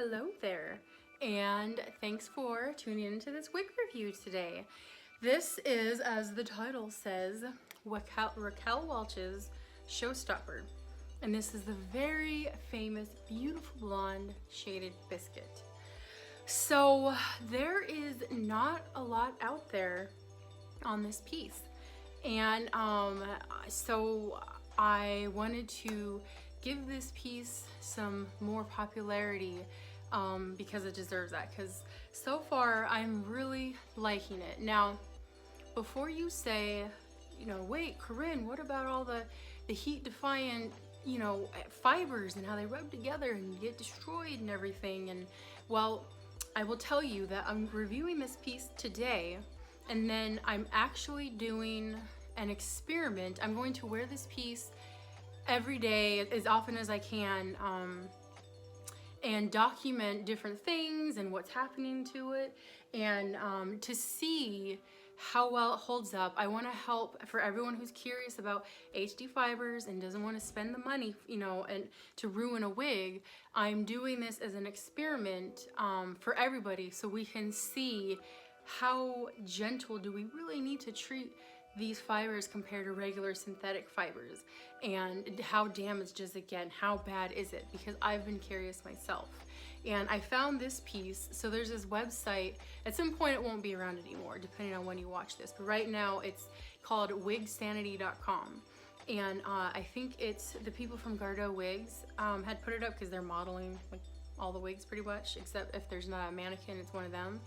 Hello there, and thanks for tuning into this wig review today. This is, as the title says, Raquel Welch's Showstopper, and this is the very famous, beautiful blonde shaded Biscuit. So there is not a lot out there on this piece, and so I wanted to give this piece some more popularity because it deserves that, because so far I'm really liking it. Now, before you say, wait, Corinne, what about all the heat defiant, fibers and how they rub together and get destroyed and everything? And well, I will tell you that I'm reviewing this piece today, and then I'm actually doing an experiment. I'm going to wear this piece every day as often as I can and document different things and what's happening to it, and to see how well it holds up. I want to help for everyone who's curious about HD fibers and doesn't want to spend the money, and to ruin a wig. I'm doing this as an experiment for everybody, so we can see how gentle do we really need to treat these fibers compared to regular synthetic fibers, and how damaged is it again, how bad is it, because I've been curious myself. And I found this piece. So there's this website, at some point it won't be around anymore depending on when you watch this, but right now it's called wigsanity.com, and I think it's the people from Gardeau Wigs had put it up because they're modeling like all the wigs pretty much, except if there's not a mannequin, it's one of them.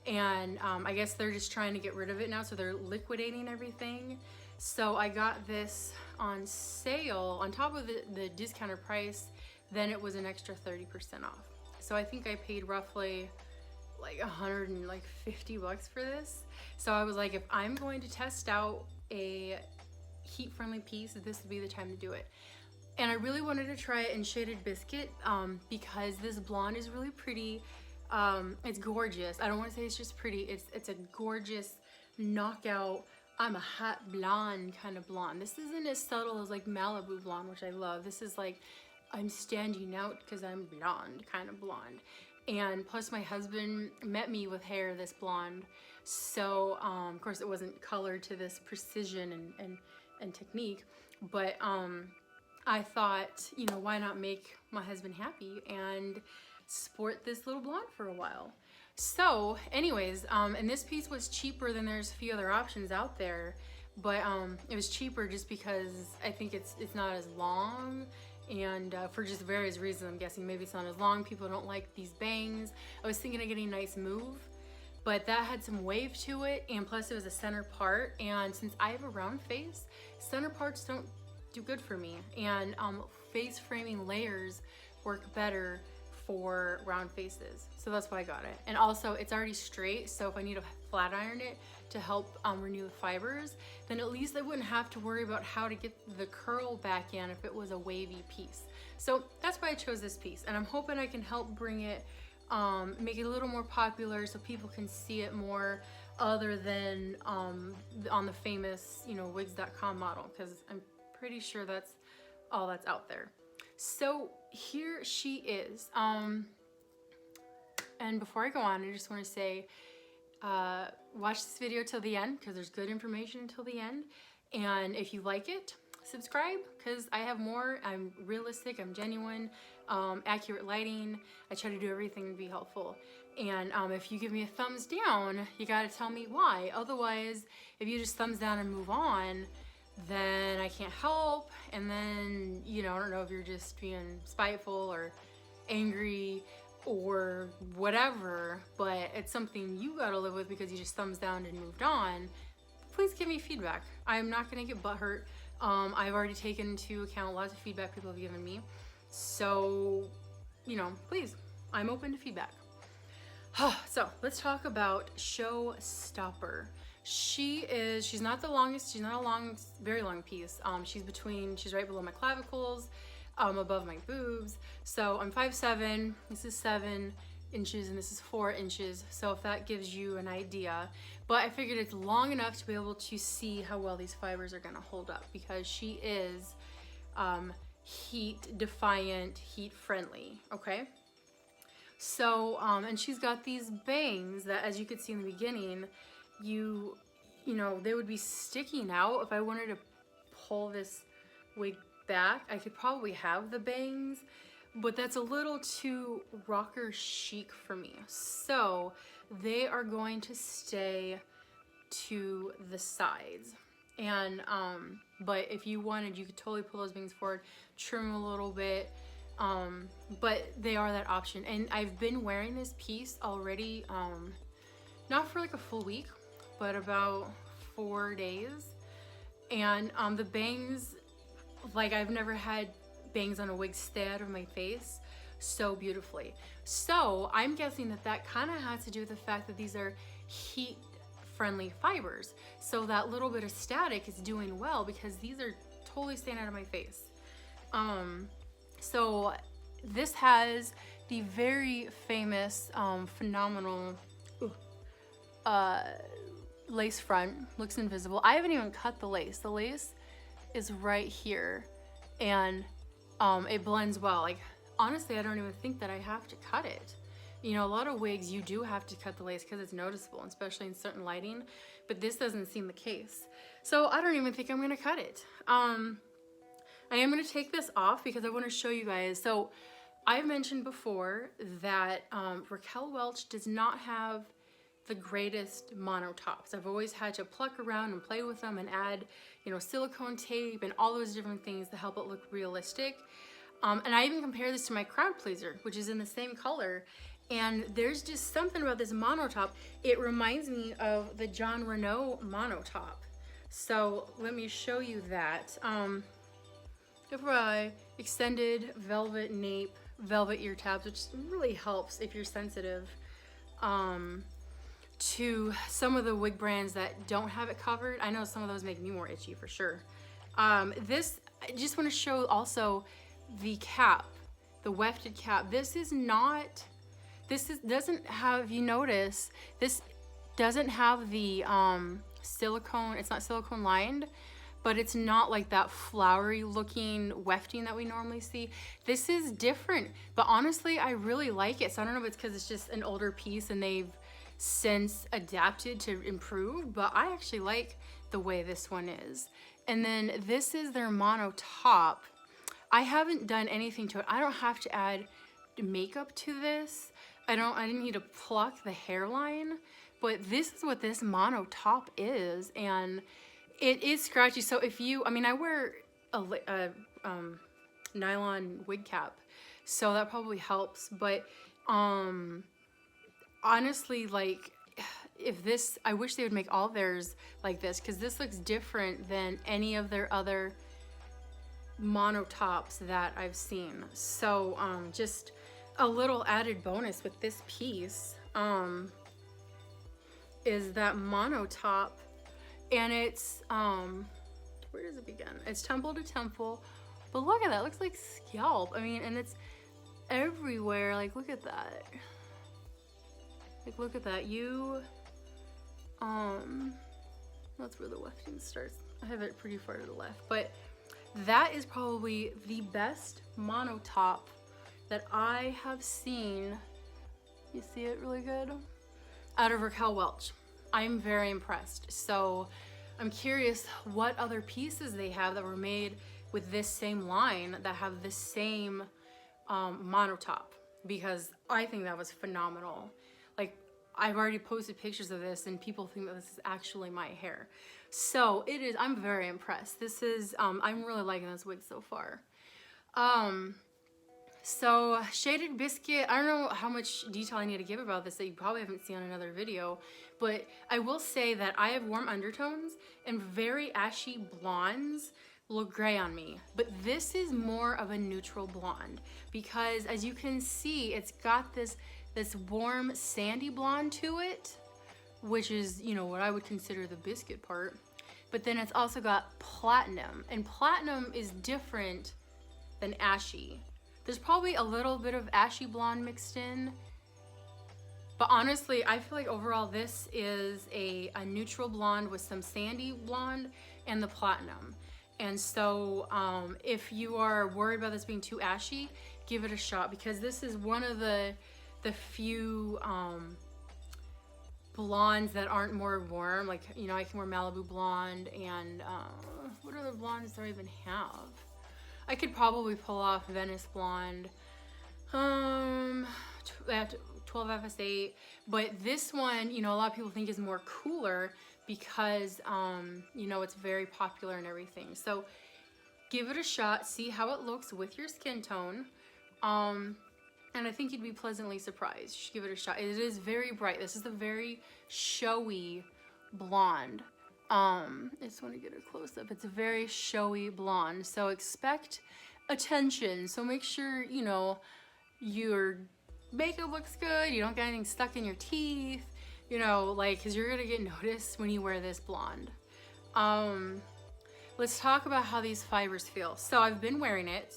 And I guess they're just trying to get rid of it now, so they're liquidating everything. So I got this on sale on top of the discounted price. Then it was an extra 30% off. So I think I paid roughly like $150 for this. So I was like, if I'm going to test out a heat-friendly piece, this would be the time to do it. And I really wanted to try it in shaded Biscuit because this blonde is really pretty. It's gorgeous. I don't want to say it's just pretty. It's a gorgeous knockout, I'm a hot blonde kind of blonde. This isn't as subtle as like Malibu blonde, which I love. This is like, I'm standing out because I'm blonde kind of blonde. And plus my husband met me with hair this blonde. So of course it wasn't colored to this precision and technique, but I thought, why not make my husband happy and sport this little blonde for a while. So anyways, and this piece was cheaper than there's a few other options out there, but it was cheaper just because I think it's not as long, and for just various reasons. I'm guessing maybe it's not as long, people don't like these bangs. I was thinking of getting a nice move, but that had some wave to it, and plus it was a center part, and since I have a round face, center parts don't do good for me, and face framing layers work better for round faces, so that's why I got it. And also it's already straight, so if I need to flat iron it to help renew the fibers, then at least I wouldn't have to worry about how to get the curl back in if it was a wavy piece. So that's why I chose this piece, and I'm hoping I can help bring it, make it a little more popular so people can see it more other than on the famous wigs.com model, because I'm pretty sure that's all that's out there. So here she is. And before I go on, I just want to say, watch this video till the end because there's good information until the end. And if you like it, subscribe because I have more. I'm realistic, I'm genuine, accurate lighting. I try to do everything to be helpful. And if you give me a thumbs down, you got to tell me why. Otherwise, if you just thumbs down and move on, then I can't help, and then I don't know if you're just being spiteful or angry or whatever, but it's something you gotta live with because you just thumbs down and moved on. Please give me feedback. I'm not gonna get butthurt. I've already taken into account lots of feedback people have given me, so please, I'm open to feedback. So let's talk about Showstopper. She's not the longest, she's not a very long piece. She's right below my clavicles, above my boobs. So I'm 5'7", this is 7 inches, and this is 4 inches. So if that gives you an idea, but I figured it's long enough to be able to see how well these fibers are gonna hold up, because she is heat defiant, heat friendly, okay? So, and she's got these bangs that, as you could see in the beginning, you know, they would be sticking out. If I wanted to pull this wig back, I could probably have the bangs, but that's a little too rocker chic for me. So they are going to stay to the sides. And, but if you wanted, you could totally pull those bangs forward, trim a little bit. But they are that option. And I've been wearing this piece already, not for like a full week, but about 4 days. And the bangs, like I've never had bangs on a wig stay out of my face so beautifully. So I'm guessing that that kind of has to do with the fact that these are heat friendly fibers. So that little bit of static is doing well because these are totally staying out of my face. So this has the very famous, phenomenal lace front, looks invisible. I haven't even cut the lace. The lace is right here, and it blends well. Like, honestly, I don't even think that I have to cut it. You know, a lot of wigs, you do have to cut the lace because it's noticeable, especially in certain lighting, but this doesn't seem the case. So I don't even think I'm gonna cut it. I am gonna take this off because I wanna show you guys. So I mentioned before that Raquel Welch does not have the greatest mono tops. I've always had to pluck around and play with them and add, you know, silicone tape and all those different things to help it look realistic. And I even compare this to my crowd pleaser, which is in the same color. And there's just something about this mono top. It reminds me of the John Renault mono top. So let me show you that. Extended velvet nape, velvet ear tabs, which really helps if you're sensitive to some of the wig brands that don't have it covered. I know some of those make me more itchy for sure. This, I just want to show also the cap, the wefted cap. This is not, doesn't have, you notice, this doesn't have the silicone, it's not silicone lined, but it's not like that flowery looking wefting that we normally see. This is different, but honestly, I really like it. So I don't know if it's because it's just an older piece and they've since adapted to improve, but I actually like the way this one is. And then this is their mono top. I haven't done anything to it. I don't have to add makeup to this. I didn't need to pluck the hairline, but this is what this mono top is, and it is scratchy. So if you, I mean, I wear a nylon wig cap, so that probably helps. But honestly, like, if this, I wish they would make all theirs like this, because this looks different than any of their other mono tops that I've seen. So just a little added bonus with this piece is that mono top. And it's, where does it begin? It's temple to temple, but look at that, it looks like scalp. I mean, and it's everywhere, like, look at that. Like, look at that, that's where the wefting starts. I have it pretty far to the left, but that is probably the best mono top that I have seen. You see it really good? Out of Raquel Welch. I'm very impressed. So I'm curious what other pieces they have that were made with this same line that have the same mono top, because I think that was phenomenal. Like, I've already posted pictures of this and people think that this is actually my hair. So it is, I'm very impressed. This is, I'm really liking this wig so far. So shaded biscuit, I don't know how much detail I need to give about this that you probably haven't seen on another video, but I will say that I have warm undertones and very ashy blondes look gray on me, but this is more of a neutral blonde because, as you can see, it's got this warm sandy blonde to it, which is, you know, what I would consider the biscuit part, but then it's also got platinum, and platinum is different than ashy. There's probably a little bit of ashy blonde mixed in, but honestly, I feel like overall this is a neutral blonde with some sandy blonde and the platinum. And so if you are worried about this being too ashy, give it a shot, because this is one of the the few blondes that aren't more warm. Like, you know, I can wear Malibu blonde and what other blondes do I even have? I could probably pull off Venice blonde, 12 FS8, but this one, you know, a lot of people think is more cooler because, you know, it's very popular and everything. So give it a shot, see how it looks with your skin tone. And I think you'd be pleasantly surprised. You should give it a shot. It is very bright. This is a very showy blonde. I just want to get a close up. It's a very showy blonde. So expect attention. So make sure, you know, your makeup looks good. You don't get anything stuck in your teeth. You know, like, because you're going to get noticed when you wear this blonde. Let's talk about how these fibers feel. So I've been wearing it.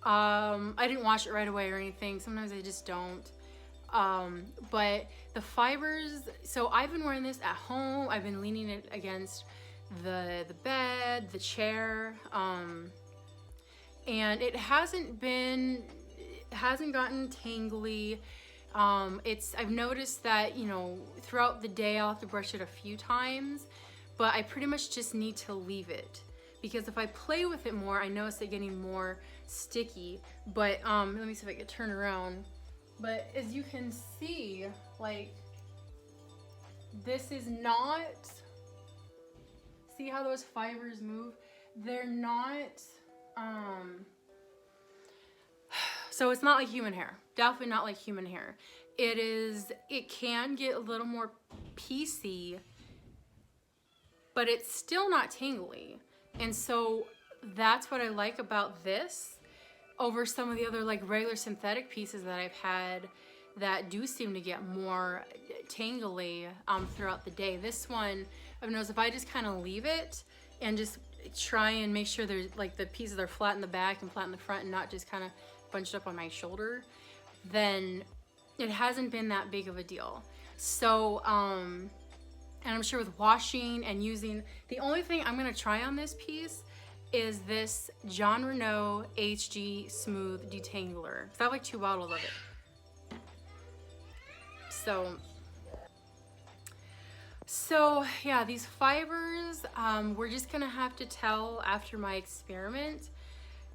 I didn't wash it right away or anything. Sometimes I just don't. But the fibers, so I've been wearing this at home. I've been leaning it against the bed, the chair, and it hasn't gotten tangly. I've noticed that, you know, throughout the day I'll have to brush it a few times, but I pretty much just need to leave it. Because if I play with it more, I notice it getting more sticky. But let me see if I can turn around. But as you can see, like, this is not, see how those fibers move? They're not, so it's not like human hair. Definitely not like human hair. It can get a little more piecey, but it's still not tangly. And so that's what I like about this over some of the other like regular synthetic pieces that I've had that do seem to get more tangly throughout the day. This one, I've noticed if I just kind of leave it and just try and make sure there's like the pieces are flat in the back and flat in the front and not just kind of bunched up on my shoulder, then it hasn't been that big of a deal. So, and I'm sure with washing and using, the only thing I'm gonna try on this piece is this John Renault HG Smooth Detangler. Because I have like 2 bottles of it. So yeah, these fibers, we're just gonna have to tell after my experiment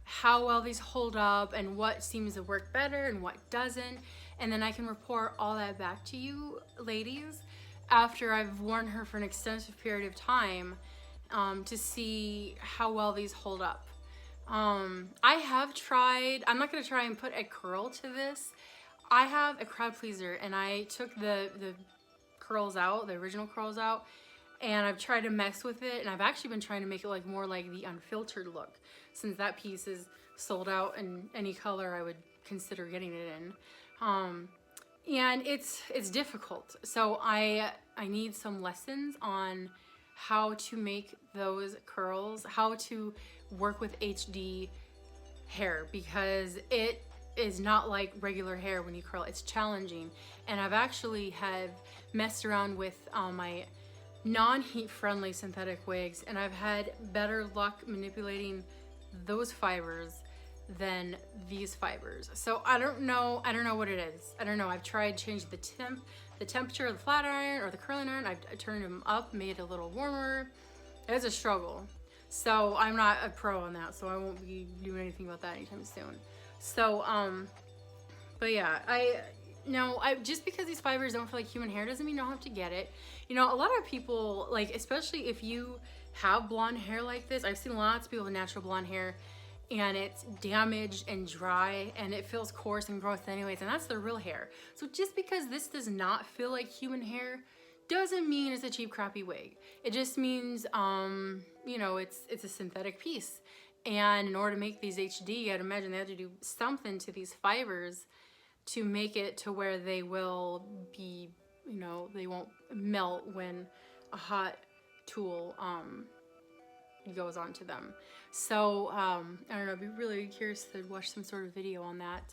how well these hold up and what seems to work better and what doesn't. And then I can report all that back to you, ladies, after I've worn her for an extensive period of time, to see how well these hold up. I have tried, I'm not gonna try and put a curl to this. I have a crowd pleaser and I took the curls out, the original curls out, and I've tried to mess with it, and I've actually been trying to make it like more like the unfiltered look, since that piece is sold out in any color I would consider getting it in. And it's difficult. So I need some lessons on how to make those curls, how to work with HD hair, because it is not like regular hair when you curl. It's challenging. And I've actually have messed around with my non-heat friendly synthetic wigs, and I've had better luck manipulating those fibers than these fibers. So I don't know what it is. I don't know. I've tried changing the temperature of the flat iron or the curling iron. I've turned them up, made it a little warmer. It's a struggle. So I'm not a pro on that, so I won't be doing anything about that anytime soon. So but yeah, just because these fibers don't feel like human hair doesn't mean you don't have to get it. You know, a lot of people, like, especially if you have blonde hair like this, I've seen lots of people with natural blonde hair and it's damaged and dry and it feels coarse and gross anyways, and that's the real hair. So just because this does not feel like human hair doesn't mean it's a cheap, crappy wig. It just means, you know, it's a synthetic piece. And in order to make these HD, I'd imagine they have to do something to these fibers to make it to where they will be, you know, they won't melt when a hot tool goes onto them. So I don't know, I'd be really curious to watch some sort of video on that.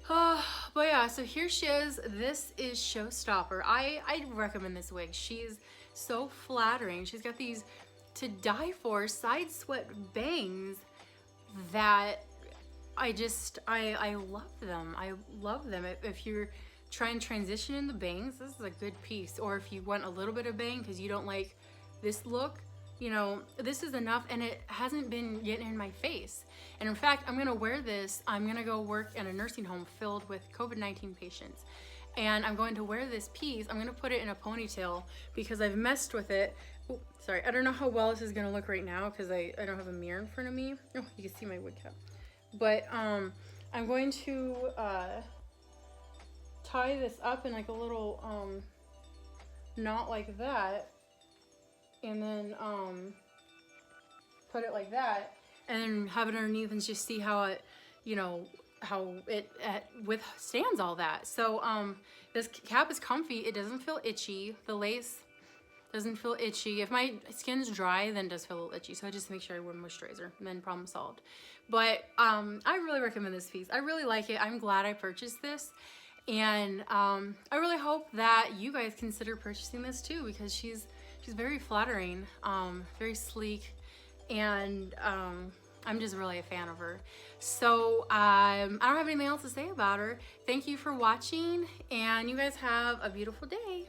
But yeah, so here she is. This is Showstopper. I recommend this wig. She's so flattering. She's got these to die for side swept bangs that I love them. I love them. If you're trying to transition in the bangs, this is a good piece. Or if you want a little bit of bang because you don't like this look, you know, this is enough, and it hasn't been getting in my face. And in fact, I'm gonna wear this. I'm gonna go work in a nursing home filled with COVID-19 patients. And I'm going to wear this piece. I'm gonna put it in a ponytail because I've messed with it. Oh, sorry, I don't know how well this is gonna look right now because I don't have a mirror in front of me. Oh, you can see my wig cap. But I'm going to tie this up in like a little knot like that, and then put it like that, and then have it underneath and just see how it, you know, how it withstands all that. So this cap is comfy. It doesn't feel itchy. The lace doesn't feel itchy. If my skin's dry, then it does feel a little itchy. So I just make sure I wear moisturizer, and then problem solved. But I really recommend this piece. I really like it. I'm glad I purchased this. And I really hope that you guys consider purchasing this too, because she's very flattering, very sleek, and I'm just really a fan of her. So I don't have anything else to say about her. Thank you for watching, and you guys have a beautiful day.